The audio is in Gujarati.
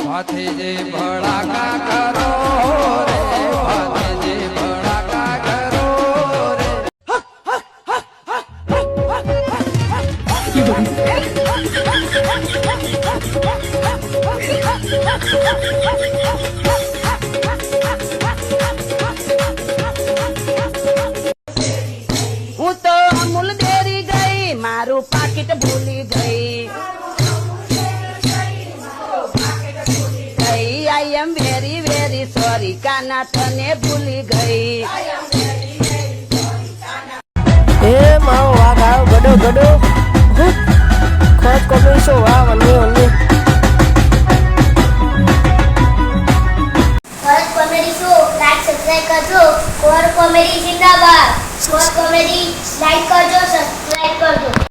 ભાથીજી ભડાકા કરો રે, ભાથીજી ભડાકા કરો રે. હું તો અમૂલ ડેરી ગઈ, મારું પાકીટ ભૂલી ગઈ. આઈ એમ વેરી વેરી સોરી, કાના તને ભૂલી ગઈ. એ મારો વાઘ આવ્યો ગડો ગડો ખોજ કોમી શું વાહ વન્ની વન્ની ખોજ કોમેડી શો લાઈક સબસ્ક્રાઇબ કરજો. ખોજ કોમેડી જિંદાબાદ. ખોજ કોમેડી લાઈક કરજો, સબસ્ક્રાઇબ કરજો.